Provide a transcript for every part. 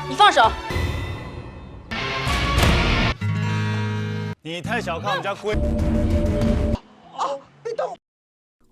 你放手！你太小看我们家龟。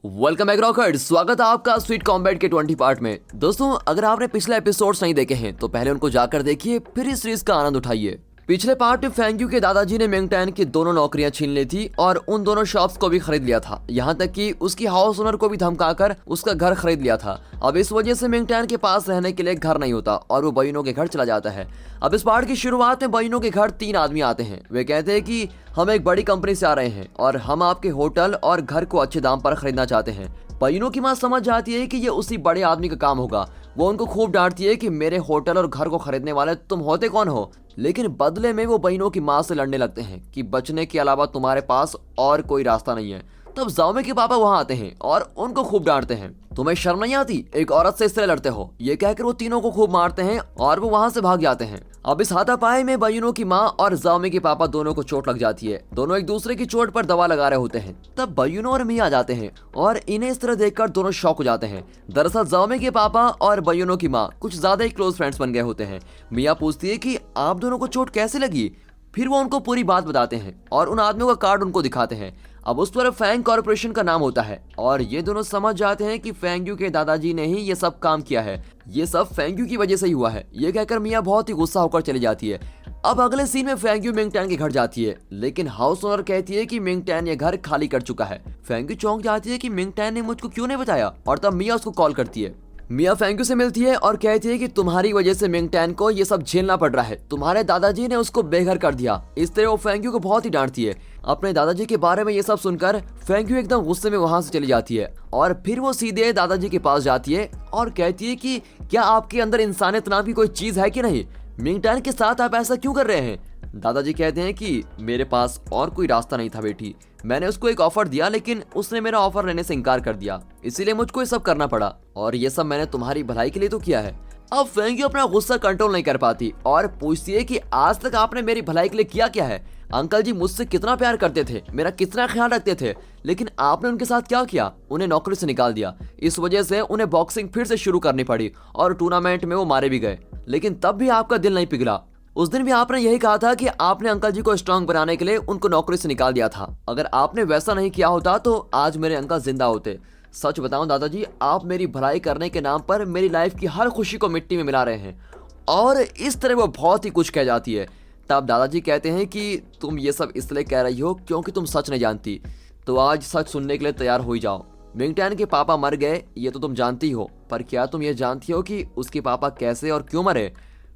welcome back रॉकर्ड, स्वागत है आपका स्वीट कॉम्बैट के 20 पार्ट में। दोस्तों, अगर आपने पिछले एपिसोड्स नहीं देखे हैं तो पहले उनको जाकर देखिए, फिर इस सीरीज का आनंद उठाइए। पिछले पार्ट में फेंग्यू के दादाजी ने मिंगटैन की दोनों नौकरियां छीन ली थी और उन दोनों शॉप्स को भी खरीद लिया था। यहाँ तक कि उसकी हाउस ओनर को भी धमकाकर उसका घर खरीद लिया था। अब इस वजह से मिंगटैन के पास रहने के लिए घर नहीं होता और वो बयूनो के घर चला जाता है। अब इस पार्ट की शुरुआत में बयूनो के घर 3 आदमी आते हैं। वे कहते हैं कि हम एक बड़ी कंपनी से आ रहे हैं और हम आपके होटल और घर को अच्छे दाम पर खरीदना चाहते हैं। बयूनो की माँ समझ जाती है कि ये उसी बड़े आदमी का काम होगा। वो उनको खूब डांटती है कि मेरे होटल और घर को खरीदने वाले तुम होते कौन हो। लेकिन बदले में वो बयूनो की माँ से लड़ने लगते हैं कि बचने के अलावा तुम्हारे पास और कोई रास्ता नहीं है। तब जाओमे के पापा वहां आते हैं और उनको खूब डांटते हैं। तुम्हें शर्म नहीं आती, एक औरत से इस तरह लड़ते हो। ये कहकर वो तीनों को खूब मारते हैं और वो वहां से भाग जाते हैं। अब इस हाथापाई में बयूनो की माँ और जाओमे के पापा दोनों को चोट लग जाती है। दोनों एक दूसरे की चोट पर दवा लगा रहे होते हैं। तब बयूनो और मिया आ जाते हैं और इन्हें इस तरह देखकर दोनों शॉक हो जाते हैं। दरअसल जाओमे के पापा और बयूनो की माँ कुछ ज्यादा ही क्लोज फ्रेंड्स बन गए होते हैं। मिया पूछती है कि आप दोनों को चोट कैसे लगी। फिर वो उनको पूरी बात बताते हैं और उन आदमियों का कार्ड उनको दिखाते हैं। अब उस पर फैंग कॉर्पोरेशन का नाम होता है और ये दोनों समझ जाते हैं कि फेंग्यू के दादाजी ने ही ये सब काम किया है। ये सब फेंग्यू की वजह से ही हुआ है। ये कहकर मिया बहुत ही गुस्सा होकर चली जाती है। अब अगले सीन में फेंग्यू मिंगटैन के घर जाती है, लेकिन हाउस ओनर कहती है कि मिंगटैन ये घर खाली कर चुका है। फेंग्यू चौंक जाती है कि मिंगटैन ने मुझको क्यों नहीं बताया और तब मिया उसको कॉल करती है। मिया फेंग्यू से मिलती है और कहती है कि तुम्हारी वजह से मिंगटैन को ये सब झेलना पड़ रहा है। तुम्हारे दादाजी ने उसको बेघर कर दिया। इस तरह वो फेंग्यू को बहुत ही डांटती है। अपने दादाजी के बारे में ये सब सुनकर फेंग्यू एकदम गुस्से में वहां से चली जाती है और फिर वो सीधे दादाजी के पास जाती है और कहती है कि क्या आपके अंदर इंसानियत नाम की कोई चीज है कि नहीं। मिंगटैन के साथ आप ऐसा क्यों कर रहे हैं। दादाजी कहते हैं कि मेरे पास और कोई रास्ता नहीं था बेटी। मैंने उसको एक ऑफर दिया लेकिन उसने मेरा ऑफर लेने से इनकार कर दिया, इसीलिए मुझको ये सब करना पड़ा और ये सब मैंने तुम्हारी भलाई के लिए तो किया है। अब फेंग्यू अपना गुस्सा कंट्रोल नहीं कर पाती और पूछती है कि आज तक आपने मेरी भलाई के लिए किया क्या है। अंकल जी मुझसे कितना प्यार करते थे, मेरा कितना ख्याल रखते थे, लेकिन आपने उनके साथ क्या किया। उन्हें नौकरी से निकाल दिया। इस वजह से उन्हें बॉक्सिंग फिर से शुरू करनी पड़ी और टूर्नामेंट में वो मारे भी गए, लेकिन तब भी आपका दिल नहीं पिघला। उस दिन भी आपने यही कहा था कि आपने अंकल जी को स्ट्रांग बनाने के लिए उनको नौकरी से निकाल दिया था। अगर आपने वैसा नहीं किया होता तो आज मेरे अंकल जिंदा होते। सच बताऊं दादाजी, आप मेरी भलाई करने के नाम पर मेरी लाइफ की हर खुशी को मिट्टी में मिला रहे हैं। और इस तरह वो बहुत ही कुछ कह जाती है। तब दादाजी कहते हैं कि तुम ये सब इसलिए कह रही हो क्योंकि तुम सच नहीं जानती, तो आज सच सुनने के लिए तैयार हो ही जाओ। मिंगटैन के पापा मर गए ये तो तुम जानती हो, पर क्या तुम ये जानती हो कि उसके पापा कैसे और क्यों मरे।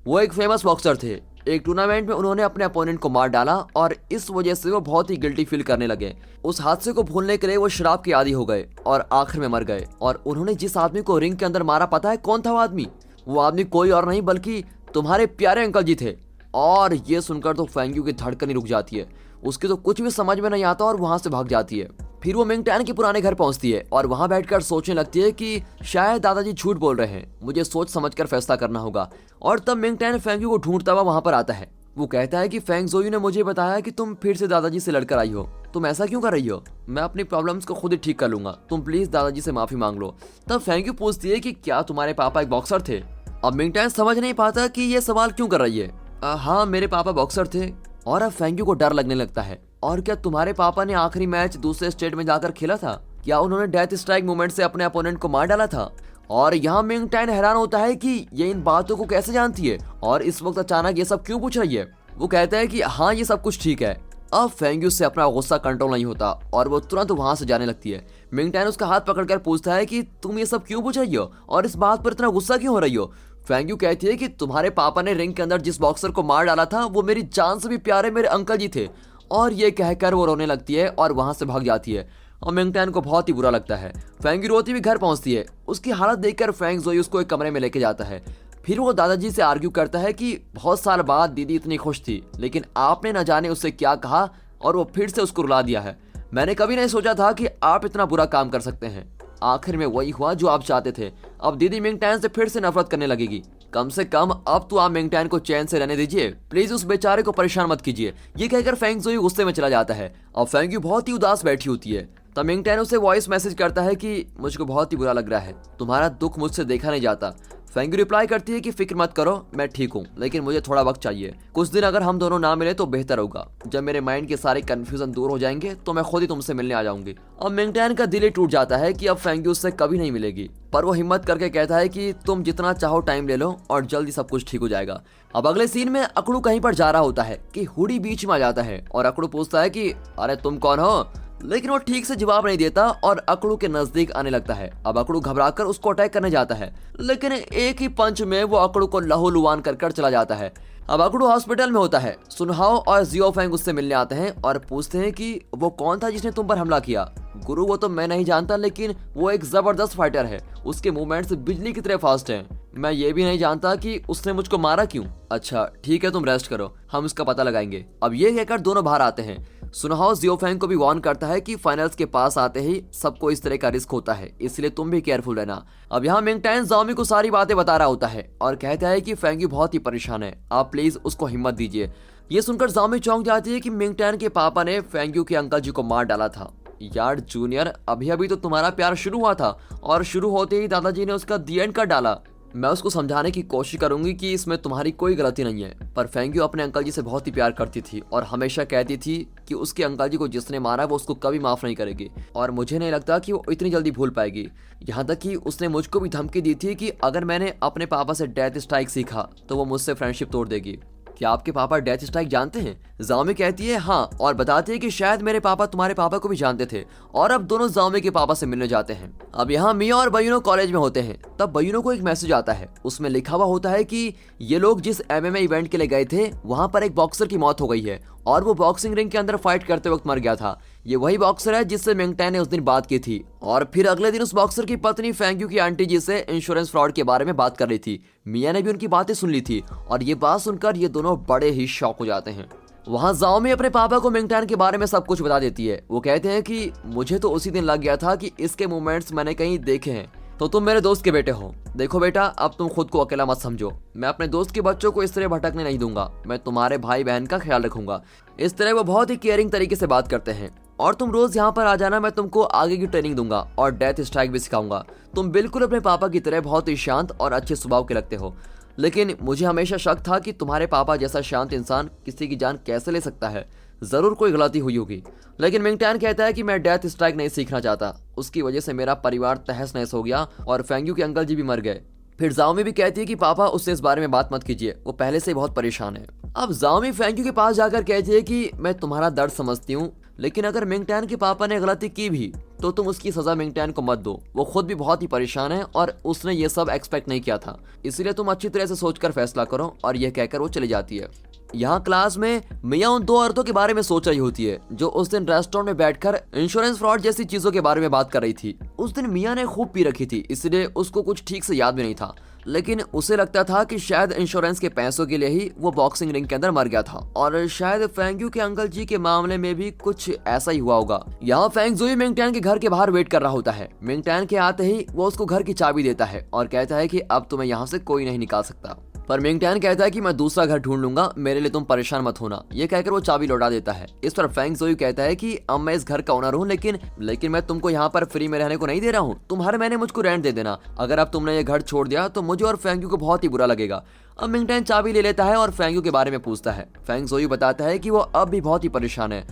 वो एक फेमस बॉक्सर थे। एक टूर्नामेंट में उन्होंने अपने अपोनेंट को मार डाला और इस वजह से वो बहुत ही गिल्टी फील करने लगे। उस हादसे को भूलने के लिए वो शराब के आदी हो गए और आखिर में मर गए। और उन्होंने जिस आदमी को रिंग के अंदर मारा, पता है कौन था वो आदमी? वो आदमी कोई और नहीं बल्कि तुम्हारे प्यारे अंकल जी थे। और ये सुनकर तो फेंग्यू की धड़कन ही रुक जाती है। उसकी तो कुछ भी समझ में नहीं आता और वहां से भाग जाती है। फिर वो मिंगटैन के पुराने घर पहुंचती है और वहां बैठकर सोचने लगती है कि शायद दादाजी झूठ बोल रहे हैं, मुझे सोच समझकर फैसला करना होगा। और तब मिंगटैन फेंग्यू को ढूंढता हुआ वहां पर आता है। वो कहता है कि फेंग जोयू ने मुझे बताया कि तुम फिर से दादाजी से लड़कर आई हो। तुम ऐसा क्यों कर रही हो? मैं अपनी प्रॉब्लम्स को खुद ही ठीक कर लूंगा, तुम प्लीज दादाजी से माफी मांग लो। तब फेंग्यू पूछती है कि क्या तुम्हारे पापा एक बॉक्सर थे? अब मिंगटैन समझ नहीं पाता कि ये सवाल क्यों कर रही है। हाँ, मेरे पापा बॉक्सर थे। और अब फेंग्यू को डर लगने लगता है। और क्या तुम्हारे पापा ने आखिरी मैच दूसरे स्टेट में जाकर खेला था? क्या उन्होंने डेथ स्ट्राइक मूवमेंट से अपने अपोनेंट को मार डाला था? और यहाँ मिंगटैन हैरान होता है कि ये इन बातों को कैसे जानती है और इस वक्त अचानक ये सब क्यों पूछ रही है। वो कहता है कि हाँ, ये सब कुछ ठीक है। अब फेंग्यू से अपना गुस्सा कंट्रोल नहीं होता और वो तुरंत वहां से जाने लगती है। मिंगटैन उसका हाथ पकड़कर पूछता है कि तुम ये सब क्यों पूछ रही हो और इस बात पर इतना गुस्सा क्यों हो रही हो। फेंग्यू कहती है कि तुम्हारे पापा ने रिंग के अंदर जिस बॉक्सर को मार डाला था वो मेरी जान से भी प्यारे मेरे अंकल जी थे। और ये कहकर वो रोने लगती है और वहां से भाग जाती है और मिंगटैन को बहुत ही बुरा लगता है। फेंग्यू रोती हुई घर पहुंचती है। उसकी हालत देखकर फेंग जोई उसको एक कमरे में लेके जाता है। फिर वो दादाजी से आर्ग्यू करता है कि बहुत साल बाद दीदी इतनी खुश थी, लेकिन आपने न जाने उससे क्या कहा और वो फिर से उसको रुला दिया है। मैंने कभी नहीं सोचा था कि आप इतना बुरा काम कर सकते हैं। आखिर में वही हुआ जो आप चाहते थे। अब दीदी मिंगटैन से फिर से नफरत करने लगेगी। कम से कम अब तो आप मिंगटैन को चैन से रहने दीजिए, प्लीज उस बेचारे को परेशान मत कीजिए। ये कहकर फेंग जोई गुस्से में चला जाता है। अब फेंग यू बहुत ही उदास बैठी होती है। तब मिंगटैन उसे वॉइस मैसेज करता है कि मुझको बहुत ही बुरा लग रहा है, तुम्हारा दुख मुझसे देखा नहीं जाता। फेंग्यू रिप्लाई करती है कि फिक्र मत करो, मैं ठीक हूँ, लेकिन मुझे थोड़ा वक्त चाहिए। कुछ दिन अगर हम दोनों ना मिले तो बेहतर होगा। जब मेरे माइंड के सारे कंफ्यूजन दूर हो जाएंगे तो मैं खुद ही तुमसे मिलने आ जाऊंगी। अब मिंगटैन का दिल ही टूट जाता है कि अब फेंग्यू उससे कभी नहीं मिलेगी, पर वो हिम्मत करके कहता है कि तुम जितना चाहो टाइम ले लो और जल्दी सब कुछ ठीक हो जाएगा। अब अगले सीन में अकड़ू कहीं पर जा रहा होता है कि हुडी बीच में आ जाता है और अकड़ू पूछता है कि अरे तुम कौन हो, लेकिन वो ठीक से जवाब नहीं देता और अकड़ू के नजदीक आने लगता है। अब अकड़ू घबराकर उसको अटैक करने जाता है, लेकिन एक ही पंच में वो अकड़ू को लहूलुहान कर चला जाता है। अब अकड़ू हॉस्पिटल में होता है। सुनहाओ और जियोफेंग उससे मिलने आते हैं और पूछते हैं कि वो कौन था जिसने तुम पर हमला किया। गुरु वो तो मैं नहीं जानता, लेकिन वो एक जबरदस्त फाइटर है, उसके मूवमेंट्स बिजली की तरह फास्ट हैं। मैं ये भी नहीं जानता कि उसने मुझको मारा क्यों। अच्छा ठीक है, तुम रेस्ट करो, हम इसका पता लगाएंगे। अब ये कहकर दोनों बाहर आते हैं। सुनहाओ जियोफेंग को भी वार्न करता है कि फाइनल्स के पास आते ही सबको इस तरह का रिस्क होता है, इसलिए तुम भी केयरफुल रहना। अब यहाँ मिंगटैन जाओमी को सारी बातें बता रहा होता है और कहता है कि फेंग्यू बहुत ही परेशान है, आप प्लीज उसको हिम्मत दीजिए। ये सुनकर जाओमी चौंक जाती है कि मिंगटैन के पापा ने फेंग्यू के अंकल जी को मार डाला था। यार जूनियर, अभी अभी तो तुम्हारा प्यार शुरू हुआ था और शुरू होते ही दादाजी ने उसका दी एंड कर डाला। मैं उसको समझाने की कोशिश करूंगी कि इसमें तुम्हारी कोई गलती नहीं है, पर फेंग्यू अपने अंकल जी से बहुत ही प्यार करती थी और हमेशा कहती थी कि उसके अंकल जी को जिसने मारा वो उसको कभी माफ नहीं करेगी, और मुझे नहीं लगता कि वो इतनी जल्दी भूल पाएगी। यहाँ तक कि उसने मुझको भी धमकी दी थी कि अगर मैंने अपने पापा से डेथ स्ट्राइक सीखा तो वो मुझसे फ्रेंडशिप तोड़ देगी। क्या आपके पापा डेथ स्ट्राइक जानते हैं? जाओमी कहती है हाँ, और बताती है कि शायद मेरे पापा तुम्हारे पापा को भी जानते थे, और अब दोनों जाओमी के पापा से मिलने जाते हैं। अब यहाँ मिया और बयूनो कॉलेज में होते हैं। तब बयूनो को एक मैसेज आता है, उसमें लिखा हुआ होता है कि ये लोग जिस एमएमए इवेंट के लिए गए थे वहां पर एक बॉक्सर की मौत हो गई है और वो बॉक्सिंग रिंग के अंदर फाइट करते वक्त मर गया था। ये वही बॉक्सर है जिससे मिंगटैन ने उस दिन बात की थी, और फिर अगले दिन उस बॉक्सर की पत्नी फेंग्यू की आंटी जी से इंश्योरेंस फ्रॉड के बारे में बात कर रही थी। मिया ने भी उनकी बातें सुन ली थी और ये बात सुनकर ये दोनों बड़े ही शॉक हो जाते हैं। वहाँ जाओमी अपने पापा को मिंगटैन के बारे में सब कुछ बता देती है। वो कहते हैं कि मुझे तो उसी दिन लग गया था कि इसके मूवमेंट्स मैंने कहीं देखे हैं, तो तुम मेरे दोस्त के बेटे हो। देखो बेटा, अब तुम खुद को अकेला मत समझो, मैं अपने दोस्त के बच्चों को इस तरह भटकने नहीं दूंगा, मैं तुम्हारे भाई बहन का ख्याल रखूंगा। इस तरह वो बहुत ही केयरिंग तरीके से बात करते हैं, और तुम रोज यहाँ पर आ जाना, मैं तुमको आगे की ट्रेनिंग दूंगा और डेथ स्ट्राइक भी सिखाऊंगा। तुम बिल्कुल अपने पापा की तरह बहुत ही शांत और अच्छे स्वभाव के लगते हो, लेकिन मुझे हमेशा शक था कि तुम्हारे पापा जैसा शांत इंसान किसी की जान कैसे ले सकता है। जरूर कोई गलती हुई होगी। लेकिन मिंगटैन कहता है कि मैं डेथ स्ट्राइक नहीं सीखना चाहता, उसकी वजह से मेरा परिवार तहस नहस हो गया और फेंग्यू के अंकल जी भी मर गए। फिर जाओमी भी कहती है कि पापा उससे इस बारे में बात मत कीजिए, वो पहले से बहुत परेशान है। अब जाओमी फेंग्यू के पास जाकर कहती है कि मैं तुम्हारा दर्द समझती हूँ, लेकिन अगर मिंगटैन के पापा ने गलती की भी तो तुम उसकी सजा मिंगटैन को मत दो, वो खुद भी बहुत ही परेशान है और उसने ये सब एक्सपेक्ट नहीं किया था, इसलिए तुम अच्छी तरह से सोचकर फैसला करो। और यह कहकर वो चली जाती है। यहाँ क्लास में मिया उन दो औरतों के बारे में सोच रही होती है जो उस दिन रेस्टोरेंट में बैठकर इंश्योरेंस फ्रॉड जैसी चीजों के बारे में बात कर रही थी। उस दिन मिया ने खूब पी रखी थी, इसलिए उसको कुछ ठीक से याद भी नहीं था, लेकिन उसे लगता था कि शायद इंश्योरेंस के पैसों के लिए ही वो बॉक्सिंग रिंग के अंदर मर गया था, और शायद फेंग्यू के अंकल जी के मामले में भी कुछ ऐसा ही हुआ होगा। यहाँ फेंग जुई मिंगटैन के घर के बाहर वेट कर रहा होता है। मिंगटैन के आते ही वो उसको घर की चाबी देता है और कहता है कि अब तुम्हें यहाँ से कोई नहीं निकाल सकता, पर मिंगटैन कहता है कि मैं दूसरा घर ढूंढ लूंगा, मेरे लिए तुम परेशान मत होना। ये कहकर वो चाबी लौटा देता है। इस पर फेंग जुई कहता है कि अब मैं इस घर का ओनर हूँ, लेकिन मैं तुमको यहाँ पर फ्री में रहने को नहीं दे रहा हूँ, तुम हर महीने मुझको रेंट दे देना। अगर अब तुमने ये घर छोड़ दिया तो मुझे और फेंग्यू को बहुत ही बुरा लगेगा। अब मिंगटैन चाबी ले लेता है और फेंग्यू के बारे में पूछता है। फेंग जुई बताता है कि वो अब भी बहुत ही परेशान है,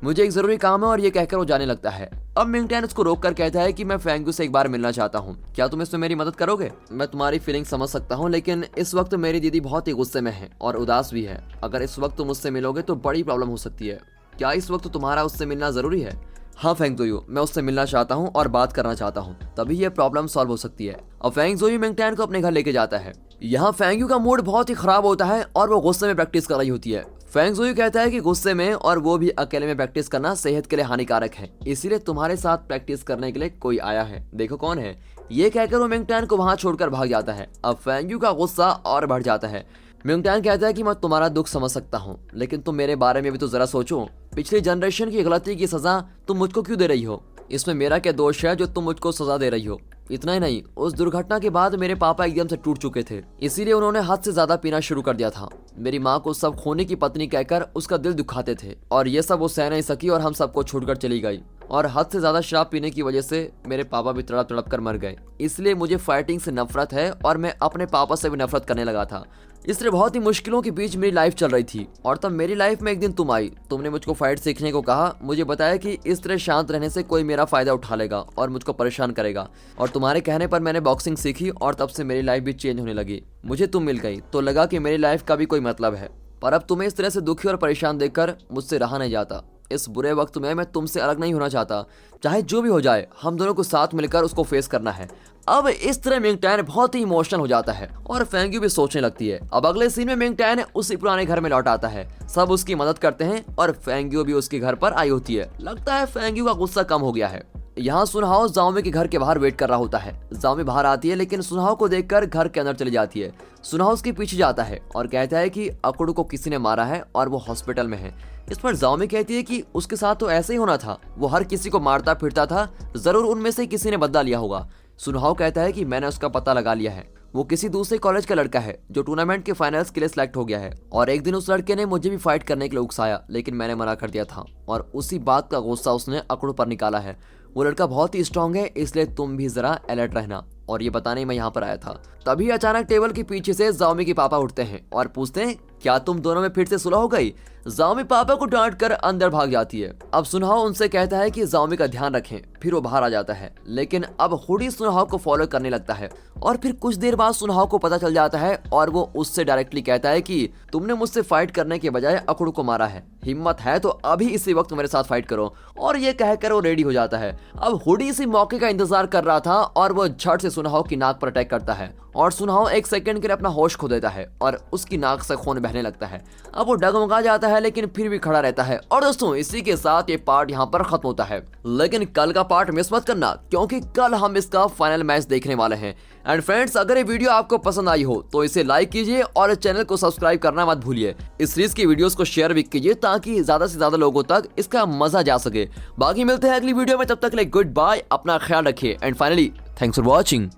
मुझे एक जरूरी काम है, और ये कहकर वो जाने लगता है। अब मिंगटैन उसको रोक कर कहता है कि मैं फेंग्यू से एक बार मिलना चाहता हूँ, क्या तुम इसमें मेरी मदद करोगे? मैं तुम्हारी फीलिंग समझ सकता हूँ, लेकिन इस वक्त मेरी दीदी बहुत ही गुस्से में है और उदास भी है। अगर इस वक्त तुम उससे मिलोगे तो बड़ी प्रॉब्लम हो सकती है। क्या इस वक्त तुम्हारा उससे मिलना जरूरी है? हाँ फेंग जुई, मैं उससे मिलना चाहता हूँ और बात करना चाहता हूँ, तभी ये प्रॉब्लम सॉल्व हो सकती है। अब फेंग जुई मिंगटैन को अपने घर लेके जाता है। यहाँ फेंग्यू का मूड बहुत ही खराब होता है और वो गुस्से में प्रैक्टिस कर रही होती है। फेंग जुई कहता है कि गुस्से में और वो भी अकेले में प्रैक्टिस करना सेहत के लिए हानिकारक है, इसीलिए तुम्हारे साथ प्रैक्टिस करने के लिए कोई आया है, देखो कौन है। ये कहकर वो मिंगटैन को वहां छोड़कर भाग जाता है। अब फेंग्यू का गुस्सा और बढ़ जाता है। मिंगटैन कहता है कि मैं तुम्हारा दुख समझ सकता हूँ, लेकिन तुम मेरे बारे में भी तो जरा सोचो, पिछली जनरेशन की गलती की सजा तुम मुझको क्यों दे रही हो? इसमें मेरा क्या दोष है जो तुम मुझको सजा दे रही हो? इतना ही नहीं, उस दुर्घटना के बाद मेरे पापा एकदम से टूट चुके थे, इसीलिए उन्होंने हद से ज्यादा पीना शुरू कर दिया था। मेरी माँ को सब खोने की पत्नी कहकर उसका दिल दुखाते थे, और ये सब वो सह नहीं सकी और हम सबको छोड़कर चली गई। और हद से ज्यादा शराब पीने की वजह से मेरे पापा भी तड़प तड़प कर मर गए। इसलिए मुझे फाइटिंग से नफरत है और मैं अपने पापा से भी नफरत करने लगा था। इस तरह बहुत ही मुश्किलों के बीच मेरी लाइफ चल रही थी और तब मेरी लाइफ में एक दिन तुम आई। तुमने मुझको फाइट सीखने को कहा, मुझे बताया कि इस तरह शांत रहने से कोई मेरा फायदा उठा लेगा और मुझको परेशान करेगा। और तुम्हारे कहने पर मैंने बॉक्सिंग सीखी और तब से मेरी लाइफ भी चेंज होने लगी। मुझे तुम मिल गई तो लगा कि मेरी लाइफ का भी कोई मतलब है। पर अब तुम्हें इस तरह से दुखी और परेशान देखकर मुझसे रहा नहीं जाता। इस बुरे वक्त में मैं तुमसे अलग नहीं होना चाहता। चाहे जो भी हो जाए, हम दोनों को साथ मिलकर उसको फेस करना है। अब इस तरह मिंग टैन बहुत ही इमोशनल हो जाता है और फेंग्यू भी सोचने लगती है। अब अगले सीन में मिंग टैन उसी पुराने घर में लौट आता है। सब उसकी मदद करते हैं और फेंग्यू भी उसके घर पर आई होती है। लगता है फेंग्यू का गुस्सा कम हो गया है। यहाँ सुनहाओ जाओमी के घर के बाहर वेट कर रहा होता है। जाओमी बाहर आती है लेकिन सुनहाओ को देखकर घर के अंदर चली जाती है। सुनहाओ उसके पीछे जाता है और कहता है कि अकुड़ू को किसी ने मारा है और वो हॉस्पिटल में है। इस पर जाओमी कहती है कि उसके साथ तो ऐसे ही होना था, वो हर किसी को मारता फिरता था, जरूर उनमें से किसी ने बदला लिया होगा। सुनहाओ कहता है कि मैंने उसका पता लगा लिया है, वो किसी दूसरे कॉलेज का लड़का है जो टूर्नामेंट के फाइनल्स के लिए सिलेक्ट हो गया है। और एक दिन उस लड़के ने मुझे भी फाइट करने के लिए उकसाया लेकिन मैंने मना कर दिया था और उसी बात का गुस्सा उसने अकुड़ू पर निकाला है। वो लड़का बहुत ही स्ट्रांग है, इसलिए तुम भी जरा अलर्ट रहना। और ये बताने मैं यहाँ पर आया था। तभी अचानक टेबल के पीछे से जाओमी के पापा उठते हैं और पूछते हैं क्या तुम दोनों में फिर से सुलह हो गई। जाओमी पापा को डांट कर अंदर भाग जाती है। अब सुनहाओ उनसे कहता है कि जाओमी का ध्यान रखें, फिर वो बाहर आ जाता है। लेकिन अब हुडी सुनहाओ को फॉलो करने लगता है और फिर कुछ देर बाद सुनहाओ को पता चल जाता है और वो उससे डायरेक्टली कहता है कि तुमने मुझसे फाइट करने के बजाय अकुड़ू को मारा है, हिम्मत है तो अभी इसी वक्त मेरे साथ फाइट करो। और ये कहकर वो रेडी हो जाता है। अब हुडी इसी मौके का इंतजार कर रहा था और वो झट से सुनहाओ की नाक पर अटैक करता है और सुनहाओ एक सेकंड के लिए अपना होश खो देता है और उसकी नाक से खून बहने लगता है। अब वो डगमगा जाता है लेकिन फिर भी खड़ा रहता है। और दोस्तों इसी के साथ ये पार्ट यहाँ पर खत्म होता है। लेकिन कल का पार्ट मिस मत करना क्योंकि कल हम इसका फाइनल मैच देखने वाले हैं। एंड फ्रेंड्स, अगर ये वीडियो आपको पसंद आई हो तो इसे लाइक कीजिए और चैनल को सब्सक्राइब करना मत भूलिए। इस सीरीज की वीडियोस को शेयर भी कीजिए ताकि ज्यादा से ज्यादा लोगों तक इसका मजा जा सके। बाकी मिलते हैं अगली वीडियो में, तब तक के लिए गुड बाय, अपना ख्याल रखिए and finally thanks for watching.